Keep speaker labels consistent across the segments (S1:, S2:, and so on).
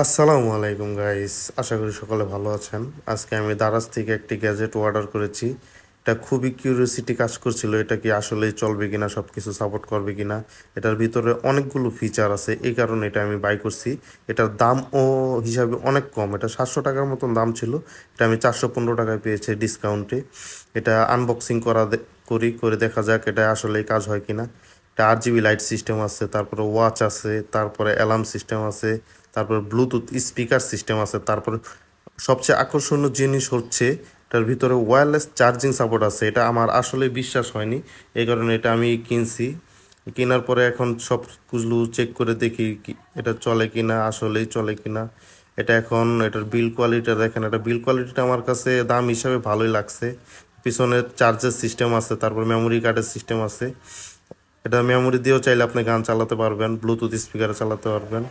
S1: আসসালামু আলাইকুম গাইস, আশা করি সকলে ভালো আছেন। আজকে আমি দারাজ থেকে একটি গ্যাজেট অর্ডার করেছি। এটা খুবই কিউরিওসিটি কাজ করছিল, এটা কি আসলেই চলবে কিনা, সব কিছু সাপোর্ট করবে কিনা। এটার ভিতরে অনেকগুলো ফিচার আছে, এই কারণে এটা আমি বাই করছি। এটার দাম ও হিসাবে অনেক কম, এটা 700 টাকার মতন দাম ছিল। এটা আমি 415 টাকায় পেয়েছি ডিসকাউন্টে। এটা আনবক্সিং করে দেখা যাক এটা আসলেই কাজ হয় কিনা। এটা 8 জিবি লাইট সিস্টেম আছে, তারপরে ওয়াচ আছে, তারপরে অ্যালার্ম সিস্টেম আছে, তারপর ব্লুটুথ স্পিকার সিস্টেম আছে, তারপর সবচেয়ে আকর্ষণীয় জিনিস হচ্ছে এটার ভিতরে ওয়্যারলেস চার্জিং সাপোর্ট আছে। এটা আমার আসলে বিশ্বাস হয়নি, এই কারণে এটা আমি কিনছি। কেনার পরে এখন সব কুজলু চেক করে দেখি এটা চলে কিনা, আসলেই চলে কিনা। এটা এখন এটার বিল কোয়ালিটিটা দেখেন, এটা বিল কোয়ালিটিটা আমার কাছে দাম হিসাবে ভালোই লাগছে। পিছনে চার্জের সিস্টেম আছে, তারপর মেমোরি কার্ডের সিস্টেম আছে। এটা মেমোরি দিয়েও চাইলে আপনি গান চালাতে পারবেন, ব্লুটুথ স্পিকারে চালাতে পারবেন।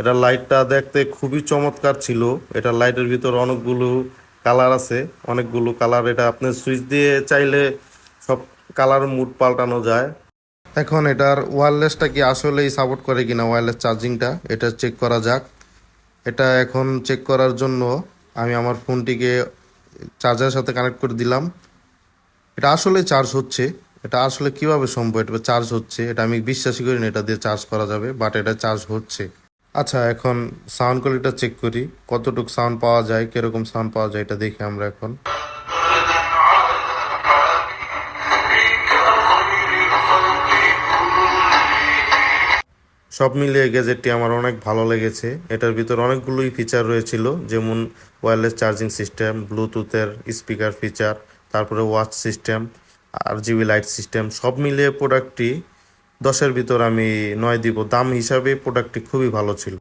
S1: এটা লাইটটা দেখতে খুবই চমৎকার ছিল। এটা লাইটের ভিতর অনেকগুলো কালার আছে, অনেকগুলো কালার। এটা আপনি সুইচ দিয়ে চাইলে সব কালার মুড পাল্টানো যায়। এখন এটার ওয়্যারলেসটা কি আসলেই সাপোর্ট করে কিনা, ওয়্যারলেস চার্জিংটা এটা চেক করা যাক। এটা এখন চেক করার জন্য আমি আমার ফোনটিকে চার্জারের সাথে কানেক্ট করে দিলাম। এটা আসলে চার্জ হচ্ছে। এটা আসলে কিভাবে সম্ভব এটা চার্জ হচ্ছে, এটা আমি বিশ্বাসই করি না এটা দিয়ে চার্জ করা যাবে, বাট এটা চার্জ হচ্ছে। আচ্ছা, এখন সাউন্ড কোয়ালিটিটা চেক করি, কতটুকু সাউন্ড পাওয়া যায়, কিরকম সাউন্ড পাওয়া যায় এটা দেখি আমরা এখন। সব মিলিয়ে গ্যাজেটটি আমার অনেক ভালো লেগেছে। এটার ভিতর অনেকগুলোই ফিচার রয়েছিল, যেমন ওয়্যারলেস চার্জিং সিস্টেম, ব্লুটুথের স্পিকার ফিচার, তারপরে watch system, 8 GB light system. সব মিলিয়ে প্রোডাক্টটি 10-এর ভিতর আমি 9 দিব। দাম হিসাবে প্রোডাক্টটি খুবই ভালো ছিল।